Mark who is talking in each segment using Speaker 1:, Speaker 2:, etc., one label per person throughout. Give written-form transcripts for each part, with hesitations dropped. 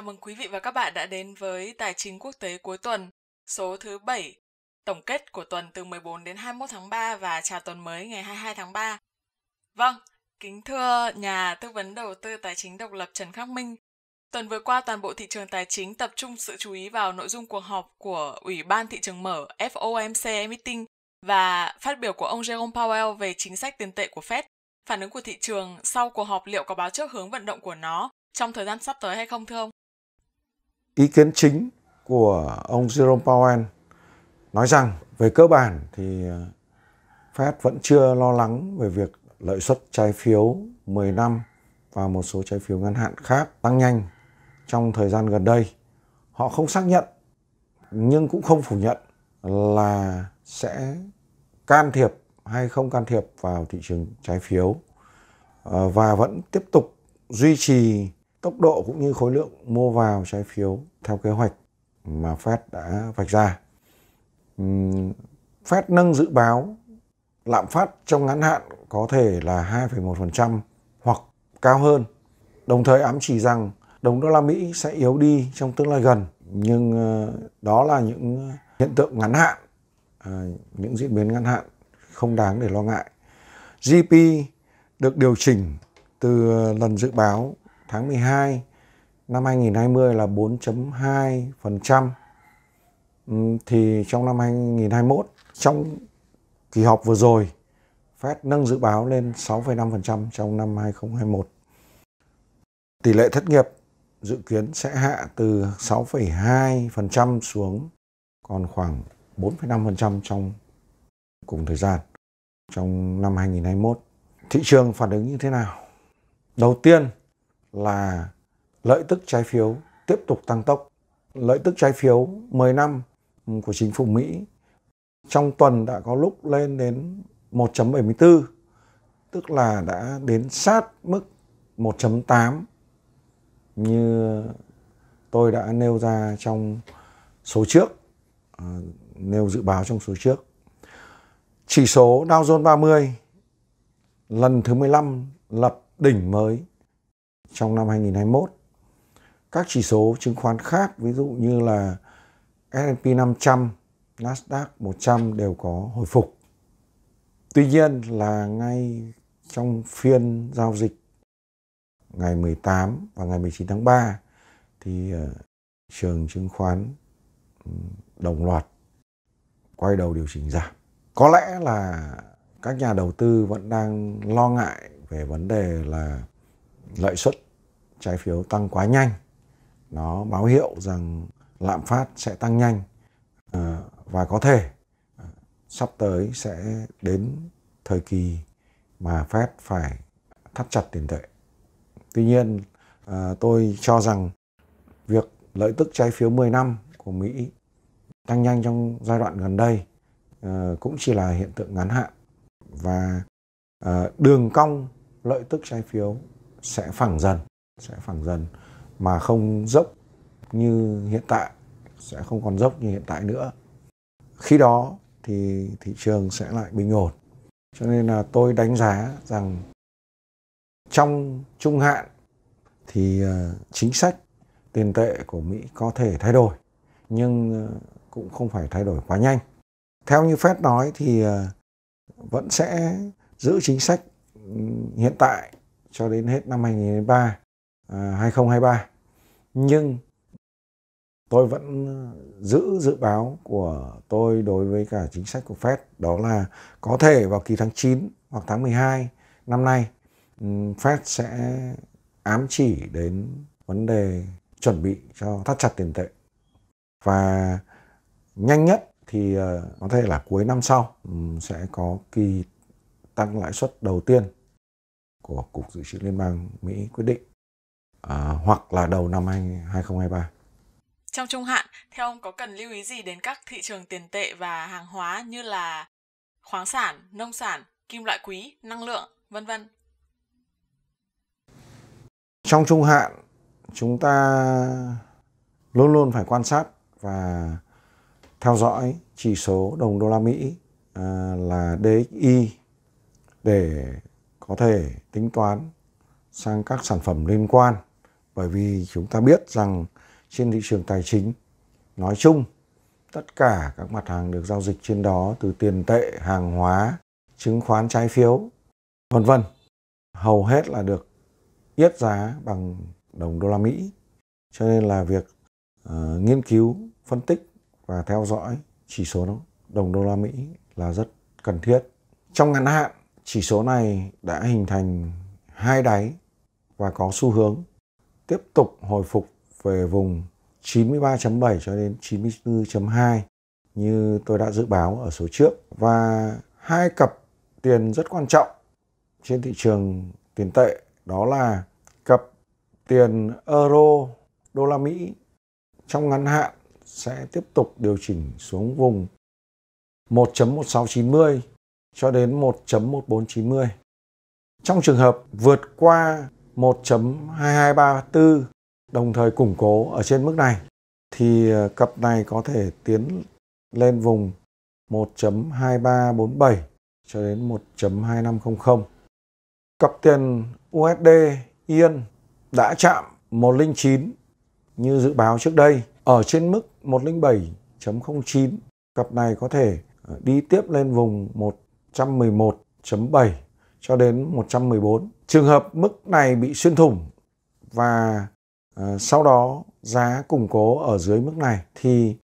Speaker 1: mừng quý vị và các bạn đã đến với Tài chính quốc tế cuối tuần, số thứ 7, tổng kết của tuần từ 14 đến 21 tháng 3 và chào tuần mới ngày 22 tháng 3. Vâng, kính thưa nhà tư vấn đầu tư tài chính độc lập Trần Khắc Minh, tuần vừa qua toàn bộ thị trường tài chính tập trung sự chú ý vào nội dung cuộc họp của Ủy ban Thị trường Mở FOMC Meeting và phát biểu của ông Jerome Powell về chính sách tiền tệ của Fed. Phản ứng của thị trường sau cuộc họp liệu có báo trước hướng vận động của nó trong thời gian sắp tới hay không thưa ông?
Speaker 2: Ý kiến chính của ông Jerome Powell nói rằng về cơ bản thì Fed vẫn chưa lo lắng về việc lợi suất trái phiếu 10 năm và một số trái phiếu ngắn hạn khác tăng nhanh trong thời gian gần đây. Họ không xác nhận nhưng cũng không phủ nhận là sẽ can thiệp hay không can thiệp vào thị trường trái phiếu và vẫn tiếp tục duy trì tốc độ cũng như khối lượng mua vào trái phiếu theo kế hoạch mà Fed đã vạch ra. Fed nâng dự báo lạm phát trong ngắn hạn có thể là 2,1% hoặc cao hơn, đồng thời ám chỉ rằng đồng đô la Mỹ sẽ yếu đi trong tương lai gần, nhưng đó là những hiện tượng ngắn hạn, những diễn biến ngắn hạn không đáng để lo ngại. GDP được điều chỉnh từ lần dự báo tháng 12 năm 2020 là 4,2%, thì trong năm 2021, trong kỳ họp vừa rồi, Fed nâng dự báo lên 6,5% trong năm 2021. Tỷ lệ thất nghiệp dự kiến sẽ hạ từ 6,2% xuống còn khoảng 4,5% trong cùng thời gian trong năm 2021. Thị trường phản ứng như thế nào? Đầu tiên là lợi tức trái phiếu tiếp tục tăng tốc. Lợi tức trái phiếu 10 năm của chính phủ Mỹ trong tuần đã có lúc lên đến 1,74, tức là đã đến sát mức 1,8 như tôi đã nêu ra trong số trước, nêu dự báo trong số trước. Chỉ số Dow Jones 30 lần thứ 15 lập đỉnh mới trong năm 2021. Các chỉ số chứng khoán khác, ví dụ như là S&P 500, Nasdaq 100 đều có hồi phục. Tuy nhiên là ngay trong phiên giao dịch ngày 18 và ngày 19 tháng 3 thì trường chứng khoán đồng loạt quay đầu điều chỉnh giảm. Có lẽ là các nhà đầu tư vẫn đang lo ngại về vấn đề là lợi suất trái phiếu tăng quá nhanh. Nó báo hiệu rằng lạm phát sẽ tăng nhanh và có thể sắp tới sẽ đến thời kỳ mà Fed phải thắt chặt tiền tệ. Tuy nhiên, tôi cho rằng việc lợi tức trái phiếu 10 năm của Mỹ tăng nhanh trong giai đoạn gần đây cũng chỉ là hiện tượng ngắn hạn, và đường cong lợi tức trái phiếu sẽ phẳng dần mà không dốc như hiện tại, sẽ không còn dốc như hiện tại nữa. Khi đó thì thị trường sẽ lại bình ổn. Cho nên là tôi đánh giá rằng trong trung hạn thì chính sách tiền tệ của Mỹ có thể thay đổi, nhưng cũng không phải thay đổi quá nhanh. Theo như Fed nói thì vẫn sẽ giữ chính sách hiện tại cho đến hết năm 2023. Nhưng tôi vẫn giữ dự báo của tôi đối với cả chính sách của Fed, đó là có thể vào kỳ tháng 9 hoặc tháng 12 năm nay, Fed sẽ ám chỉ đến vấn đề chuẩn bị cho thắt chặt tiền tệ. Và nhanh nhất thì có thể là cuối năm sau sẽ có kỳ tăng lãi suất đầu tiên của Cục Dự trữ Liên bang Mỹ quyết định, hoặc là đầu năm 2023.
Speaker 1: Trong trung hạn, theo ông có cần lưu ý gì đến các thị trường tiền tệ và hàng hóa như là khoáng sản, nông sản, kim loại quý, năng lượng, vân vân?
Speaker 2: Trong trung hạn, chúng ta luôn luôn phải quan sát và theo dõi chỉ số đồng đô la Mỹ là DXY để có thể tính toán sang các sản phẩm liên quan Bởi vì chúng ta biết rằng trên thị trường tài chính nói chung, tất cả các mặt hàng được giao dịch trên đó, từ tiền tệ, hàng hóa, chứng khoán, trái phiếu, vân vân, hầu hết là được yết giá bằng đồng đô la Mỹ. Cho nên là việc nghiên cứu, phân tích và theo dõi chỉ số đồng đô la Mỹ là rất cần thiết. Trong ngắn hạn, chỉ số này đã hình thành hai đáy và có xu hướng tiếp tục hồi phục về vùng 93.7 cho đến 94.2 như tôi đã dự báo ở số trước. Và hai cặp tiền rất quan trọng trên thị trường tiền tệ đó là cặp tiền euro đô la Mỹ trong ngắn hạn sẽ tiếp tục điều chỉnh xuống vùng 1.1690 cho đến 1.1490. Trong trường hợp vượt qua 1.2234 đồng thời củng cố ở trên mức này thì cặp này có thể tiến lên vùng 1.2347 cho đến 1.2500. Cặp tiền USD Yên đã chạm 109 như dự báo trước đây ở trên mức 107.09. Cặp này có thể đi tiếp lên vùng 111.7 cho đến 114. Trường hợp mức này bị xuyên thủng và sau đó giá củng cố ở dưới mức này thì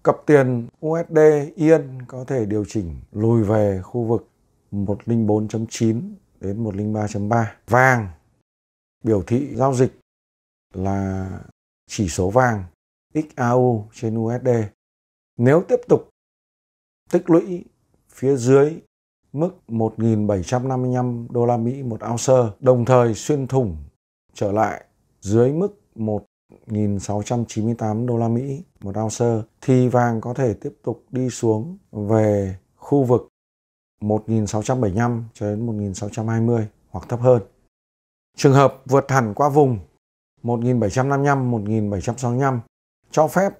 Speaker 2: cặp tiền USD Yên có thể điều chỉnh lùi về khu vực 104.9 đến 103.3. Vàng biểu thị giao dịch là chỉ số vàng XAU trên USD. Nếu tiếp tục tích lũy phía dưới mức 1.755 đô la Mỹ một ounce, đồng thời xuyên thủng trở lại dưới mức 1.698 đô la Mỹ một ounce thì vàng có thể tiếp tục đi xuống về khu vực 1.675 cho đến 1.620 hoặc thấp hơn. Trường hợp vượt hẳn qua vùng 1.755, 1.765 cho phép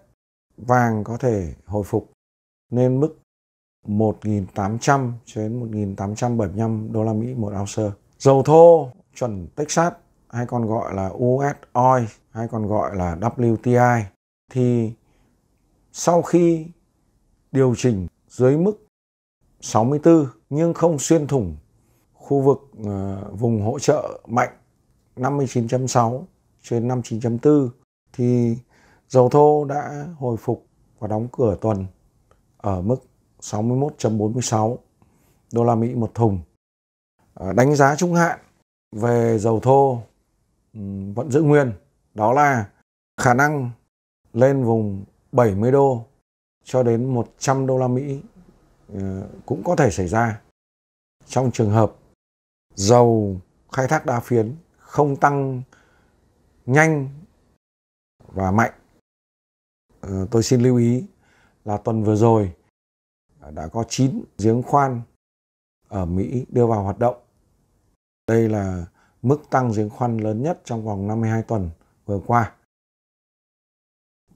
Speaker 2: vàng có thể hồi phục lên mức 1.800 cho đến 1.875 đô la Mỹ một ounce. Dầu thô chuẩn Texas hay còn gọi là US Oil hay còn gọi là WTI thì sau khi điều chỉnh dưới mức 64 nhưng không xuyên thủng khu vực vùng hỗ trợ mạnh 59.6 trên 59.4 thì dầu thô đã hồi phục và đóng cửa tuần ở mức 61.46 đô la Mỹ một thùng. Đánh giá trung hạn về dầu thô vẫn giữ nguyên, đó là khả năng lên vùng 70 đô cho đến 100 đô la Mỹ cũng có thể xảy ra trong trường hợp dầu khai thác đá phiến không tăng nhanh và mạnh. Tôi xin lưu ý là tuần vừa rồi đã có 9 giếng khoan ở Mỹ đưa vào hoạt động. Đây là mức tăng giếng khoan lớn nhất trong vòng 52 tuần vừa qua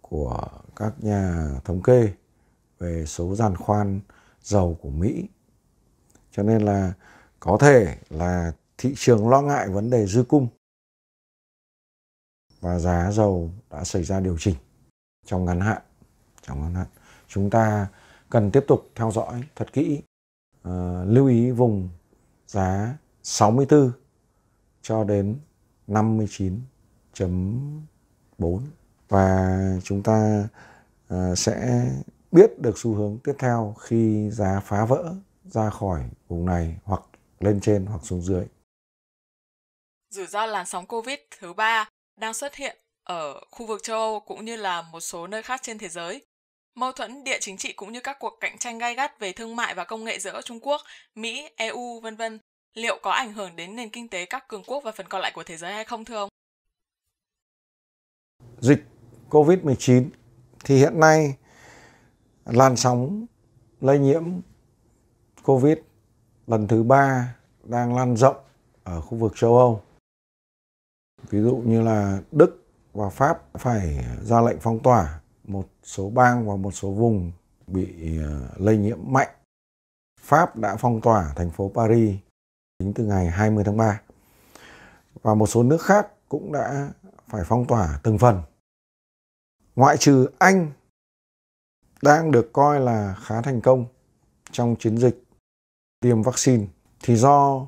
Speaker 2: của các nhà thống kê về số giàn khoan dầu của Mỹ. Cho nên là có thể là thị trường lo ngại vấn đề dư cung và giá dầu đã xảy ra điều chỉnh trong ngắn hạn. Chúng ta cần tiếp tục theo dõi thật kỹ, lưu ý vùng giá 64 cho đến 59.4 và chúng ta sẽ biết được xu hướng tiếp theo khi giá phá vỡ ra khỏi vùng này hoặc lên trên hoặc xuống dưới.
Speaker 1: Rủi ro làn sóng Covid thứ 3 đang xuất hiện ở khu vực châu Âu cũng như là một số nơi khác trên thế giới. Mâu thuẫn địa chính trị cũng như các cuộc cạnh tranh gay gắt về thương mại và công nghệ giữa Trung Quốc, Mỹ, EU, v.v. liệu có ảnh hưởng đến nền kinh tế các cường quốc và phần còn lại của thế giới hay không thưa ông?
Speaker 2: Dịch Covid-19 thì hiện nay làn sóng lây nhiễm Covid lần thứ 3 đang lan rộng ở khu vực châu Âu. Ví dụ như là Đức và Pháp phải ra lệnh phong tỏa một số bang và một số vùng bị lây nhiễm mạnh. Pháp đã phong tỏa thành phố Paris tính từ ngày 20 tháng 3. Và một số nước khác cũng đã phải phong tỏa từng phần. Ngoại trừ Anh đang được coi là khá thành công trong chiến dịch tiêm vaccine, thì do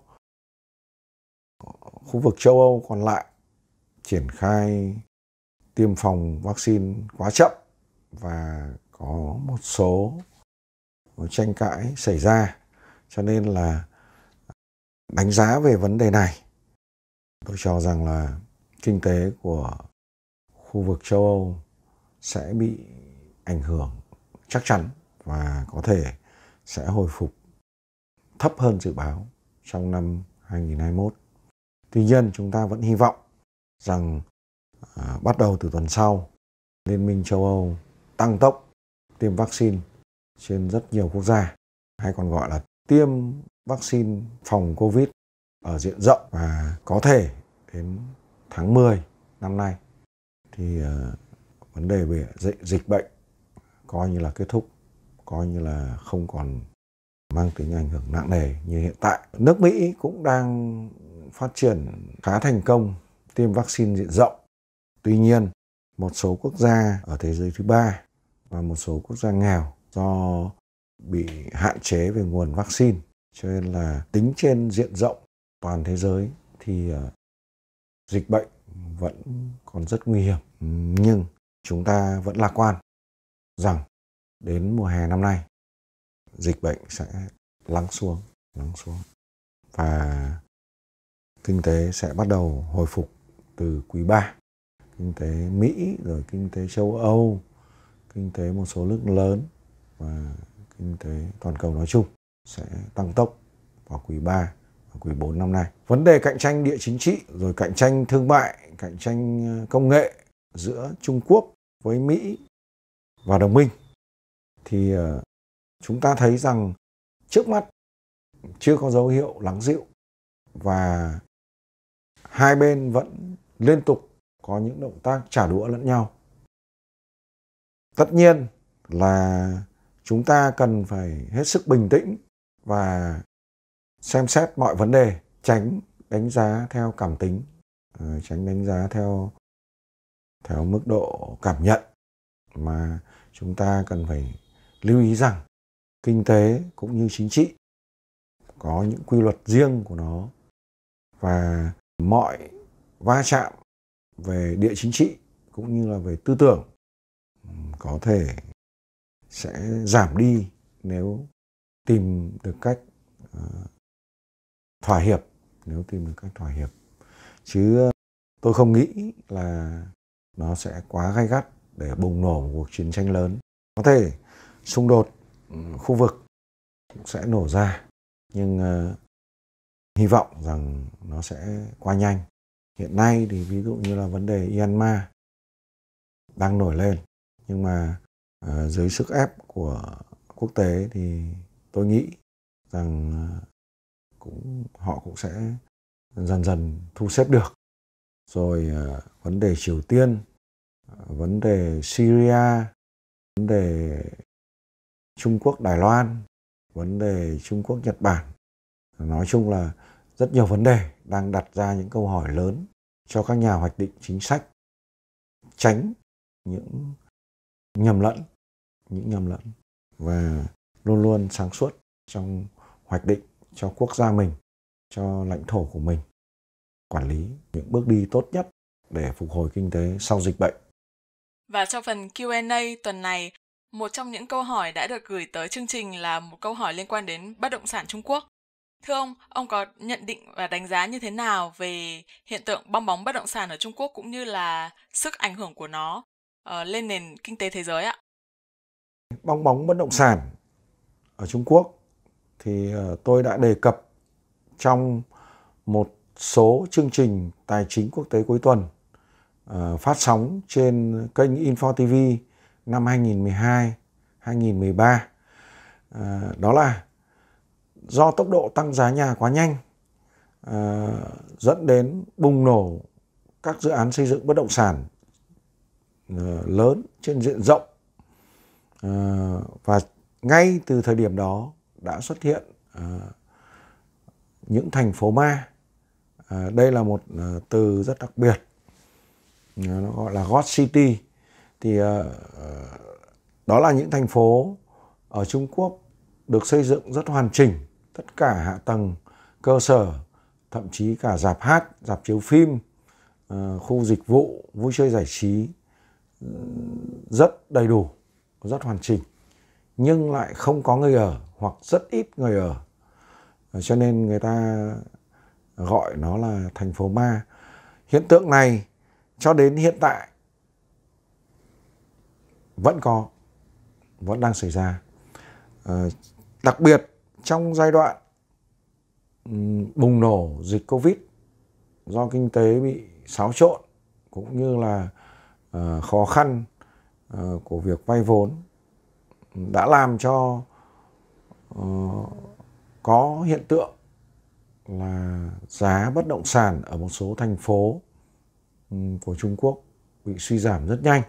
Speaker 2: khu vực châu Âu còn lại triển khai tiêm phòng vaccine quá chậm và có một số tranh cãi xảy ra, cho nên là đánh giá về vấn đề này, tôi cho rằng là kinh tế của khu vực châu Âu sẽ bị ảnh hưởng chắc chắn và có thể sẽ hồi phục thấp hơn dự báo trong năm 2021. Tuy nhiên, chúng ta vẫn hy vọng rằng bắt đầu từ tuần sau, Liên minh châu Âu tăng tốc tiêm vaccine trên rất nhiều quốc gia, hay còn gọi là tiêm vaccine phòng Covid ở diện rộng, và có thể đến tháng 10 năm nay thì vấn đề về dịch bệnh coi như là kết thúc, coi như là không còn mang tính ảnh hưởng nặng nề như hiện tại. Nước Mỹ cũng đang phát triển khá thành công tiêm vaccine diện rộng. Tuy nhiên, một số quốc gia ở thế giới thứ ba và một số quốc gia nghèo do bị hạn chế về nguồn vaccine, cho nên là tính trên diện rộng toàn thế giới thì dịch bệnh vẫn còn rất nguy hiểm. Nhưng chúng ta vẫn lạc quan rằng đến mùa hè năm nay dịch bệnh sẽ lắng xuống và kinh tế sẽ bắt đầu hồi phục từ quý 3. Kinh tế Mỹ, rồi kinh tế châu Âu, kinh tế một số nước lớn và kinh tế toàn cầu nói chung sẽ tăng tốc vào quý 3 và quý 4 năm nay. Vấn đề cạnh tranh địa chính trị, rồi cạnh tranh thương mại, cạnh tranh công nghệ giữa Trung Quốc với Mỹ và đồng minh thì chúng ta thấy rằng trước mắt chưa có dấu hiệu lắng dịu và hai bên vẫn liên tục có những động tác trả đũa lẫn nhau. Tất nhiên là chúng ta cần phải hết sức bình tĩnh và xem xét mọi vấn đề, tránh đánh giá theo cảm tính, tránh đánh giá theo mức độ cảm nhận, mà chúng ta cần phải lưu ý rằng kinh tế cũng như chính trị có những quy luật riêng của nó, và mọi va chạm về địa chính trị cũng như là về tư tưởng có thể sẽ giảm đi nếu tìm được cách thỏa hiệp, chứ tôi không nghĩ là nó sẽ quá gay gắt để bùng nổ một cuộc chiến tranh lớn. Có thể xung đột khu vực cũng sẽ nổ ra, nhưng hy vọng rằng nó sẽ qua nhanh. Hiện nay thì ví dụ như là vấn đề Myanmar đang nổi lên, nhưng mà dưới sức ép của quốc tế thì tôi nghĩ rằng họ cũng sẽ dần dần thu xếp được. Rồi vấn đề Triều Tiên, vấn đề Syria, vấn đề Trung Quốc Đài Loan, vấn đề Trung Quốc Nhật Bản. Nói chung là rất nhiều vấn đề đang đặt ra những câu hỏi lớn cho các nhà hoạch định chính sách, tránh những nhầm lẫn và luôn luôn sáng suốt trong hoạch định cho quốc gia mình, cho lãnh thổ của mình, quản lý những bước đi tốt nhất để phục hồi kinh tế sau dịch bệnh.
Speaker 1: Và trong phần Q&A tuần này, một trong những câu hỏi đã được gửi tới chương trình là một câu hỏi liên quan đến bất động sản Trung Quốc. Thưa ông có nhận định và đánh giá như thế nào về hiện tượng bong bóng bất động sản ở Trung Quốc cũng như là sức ảnh hưởng của nó lên nền kinh tế thế giới ạ?
Speaker 2: Bong bóng bất động sản ở Trung Quốc thì tôi đã đề cập trong một số chương trình tài chính quốc tế cuối tuần phát sóng trên kênh Info TV năm 2012-2013. Đó là do tốc độ tăng giá nhà quá nhanh dẫn đến bùng nổ các dự án xây dựng bất động sản lớn trên diện rộng, và ngay từ thời điểm đó đã xuất hiện những thành phố ma. Đây là một từ rất đặc biệt nó gọi là God City. Thì đó là những thành phố ở Trung Quốc được xây dựng rất hoàn chỉnh, tất cả hạ tầng cơ sở, thậm chí cả rạp hát, rạp chiếu phim, khu dịch vụ, vui chơi giải trí rất đầy đủ, rất hoàn chỉnh, nhưng lại không có người ở hoặc rất ít người ở. Cho nên người ta gọi nó là thành phố ma. Hiện tượng này cho đến hiện tại vẫn đang xảy ra. Đặc biệt trong giai đoạn bùng nổ dịch Covid, do kinh tế bị xáo trộn cũng như là khó khăn của việc vay vốn đã làm cho có hiện tượng là giá bất động sản ở một số thành phố của Trung Quốc bị suy giảm rất nhanh.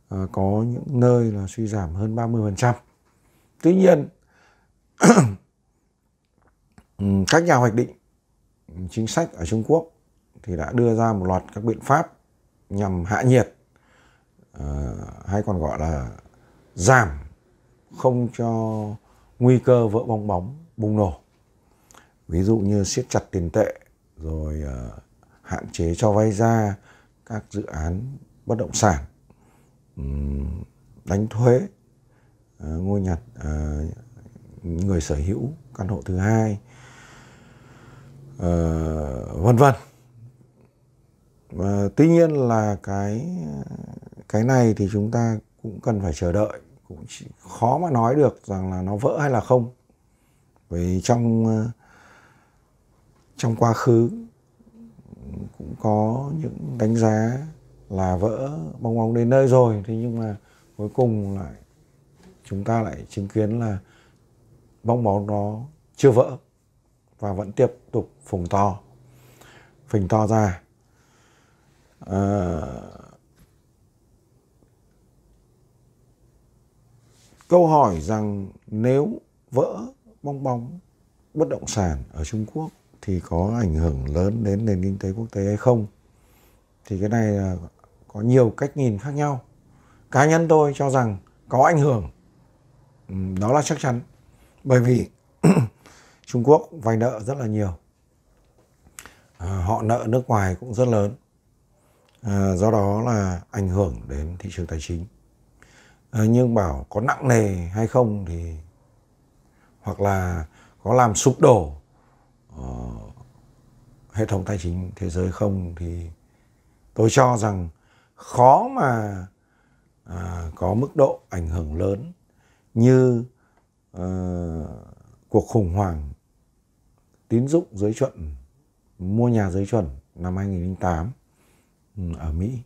Speaker 2: Có những nơi là suy giảm hơn 30%. Tuy nhiên, các nhà hoạch định chính sách ở Trung Quốc thì đã đưa ra một loạt các biện pháp nhằm hạ nhiệt, hay còn gọi là giảm, không cho nguy cơ vỡ bong bóng bùng nổ. Ví dụ như siết chặt tiền tệ, rồi hạn chế cho vay ra các dự án bất động sản, đánh thuế ngôi nhà người sở hữu căn hộ thứ hai, vân vân. Tuy nhiên là cái này thì chúng ta cũng cần phải chờ đợi, cũng khó mà nói được rằng là nó vỡ hay là không. Vì trong quá khứ cũng có những đánh giá là vỡ bong bóng đến nơi rồi, thế nhưng mà cuối cùng lại chúng ta lại chứng kiến là bong bóng nó chưa vỡ và vẫn tiếp tục phình to ra. Câu hỏi rằng nếu vỡ bong bóng bất động sản ở Trung Quốc thì có ảnh hưởng lớn đến nền kinh tế quốc tế hay không, thì cái này là có nhiều cách nhìn khác nhau. Cá nhân tôi cho rằng có ảnh hưởng, đó là chắc chắn. Bởi vì Trung Quốc vay nợ rất là nhiều, họ nợ nước ngoài cũng rất lớn, do đó là ảnh hưởng đến thị trường tài chính. Nhưng bảo có nặng nề hay không thì, hoặc là có làm sụp đổ hệ thống tài chính thế giới không, thì tôi cho rằng khó mà có mức độ ảnh hưởng lớn như cuộc khủng hoảng tín dụng dưới chuẩn, mua nhà dưới chuẩn năm 2008 ở Mỹ.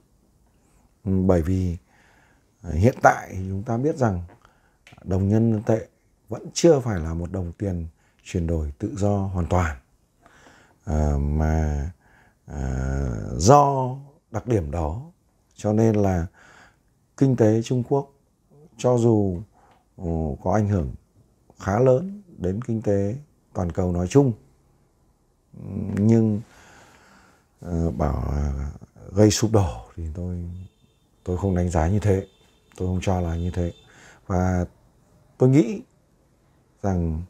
Speaker 2: Bởi vì hiện tại chúng ta biết rằng đồng nhân tệ vẫn chưa phải là một đồng tiền chuyển đổi tự do hoàn toàn, mà do đặc điểm đó cho nên là kinh tế Trung Quốc cho dù có ảnh hưởng khá lớn đến kinh tế toàn cầu nói chung, nhưng bảo gây sụp đổ thì tôi không đánh giá như thế, tôi không cho là như thế. Và tôi nghĩ rằng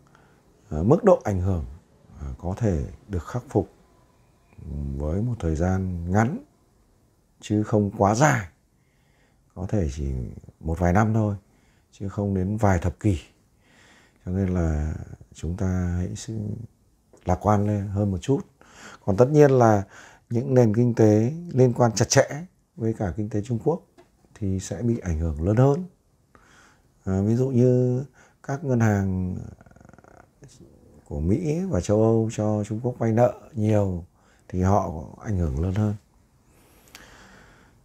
Speaker 2: mức độ ảnh hưởng có thể được khắc phục với một thời gian ngắn chứ không quá dài, có thể chỉ một vài năm thôi chứ không đến vài thập kỷ. Cho nên là chúng ta hãy lạc quan lên hơn một chút. Còn tất nhiên là những nền kinh tế liên quan chặt chẽ với cả kinh tế Trung Quốc thì sẽ bị ảnh hưởng lớn hơn. Ví dụ như các ngân hàng của Mỹ và châu Âu cho Trung Quốc vay nợ nhiều thì họ có ảnh hưởng lớn hơn.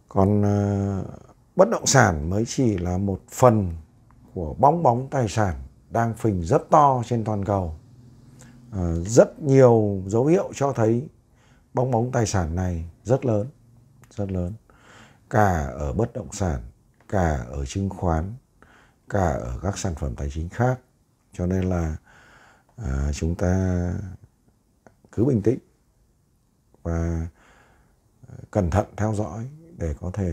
Speaker 2: Còn bất động sản mới chỉ là một phần của bong bóng tài sản đang phình rất to trên toàn cầu. Rất nhiều dấu hiệu cho thấy bong bóng tài sản này rất lớn, cả ở bất động sản, cả ở chứng khoán, cả ở các sản phẩm tài chính khác. Cho nên là chúng ta cứ bình tĩnh và cẩn thận theo dõi để có thể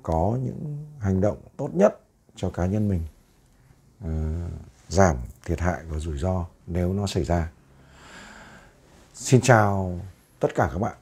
Speaker 2: có những hành động tốt nhất cho cá nhân mình, giảm thiệt hại và rủi ro nếu nó xảy ra. Xin chào tất cả các bạn.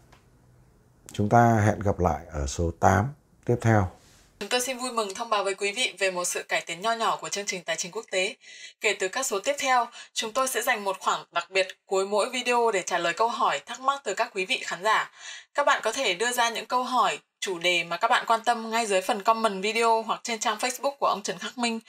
Speaker 2: Chúng ta hẹn gặp lại ở số 8 tiếp theo.
Speaker 1: Chúng tôi xin vui mừng thông báo với quý vị về một sự cải tiến nho nhỏ của chương trình Tài chính quốc tế. Kể từ các số tiếp theo, chúng tôi sẽ dành một khoảng đặc biệt cuối mỗi video để trả lời câu hỏi thắc mắc từ các quý vị khán giả. Các bạn có thể đưa ra những câu hỏi, chủ đề mà các bạn quan tâm ngay dưới phần comment video hoặc trên trang Facebook của ông Trần Khắc Minh.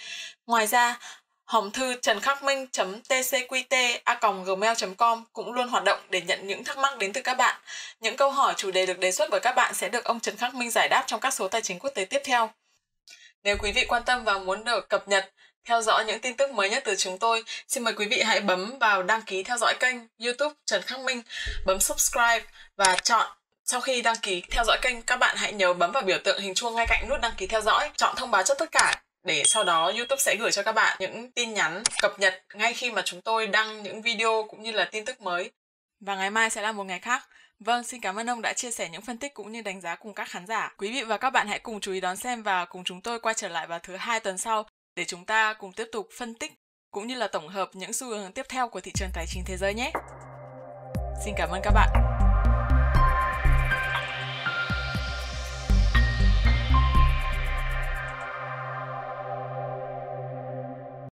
Speaker 1: Ngoài ra, hòm thư trần-khắc-minh.tcqt@gmail.com cũng luôn hoạt động để nhận những thắc mắc đến từ các bạn. Những câu hỏi chủ đề được đề xuất bởi các bạn sẽ được ông Trần Khắc Minh giải đáp trong các số tài chính quốc tế tiếp theo. Nếu quý vị quan tâm và muốn được cập nhật, theo dõi những tin tức mới nhất từ chúng tôi, xin mời quý vị hãy bấm vào đăng ký theo dõi kênh YouTube Trần Khắc Minh, bấm subscribe và chọn. Sau khi đăng ký theo dõi kênh, các bạn hãy nhớ bấm vào biểu tượng hình chuông ngay cạnh nút đăng ký theo dõi, chọn thông báo cho tất cả, để sau đó YouTube sẽ gửi cho các bạn những tin nhắn cập nhật ngay khi mà chúng tôi đăng những video cũng như là tin tức mới. Và ngày mai sẽ là một ngày khác. Vâng, xin cảm ơn ông đã chia sẻ những phân tích cũng như đánh giá cùng các khán giả. Quý vị và các bạn hãy cùng chú ý đón xem và cùng chúng tôi quay trở lại vào thứ 2 tuần sau để chúng ta cùng tiếp tục phân tích cũng như là tổng hợp những xu hướng tiếp theo của thị trường tài chính thế giới nhé. Xin cảm ơn các bạn.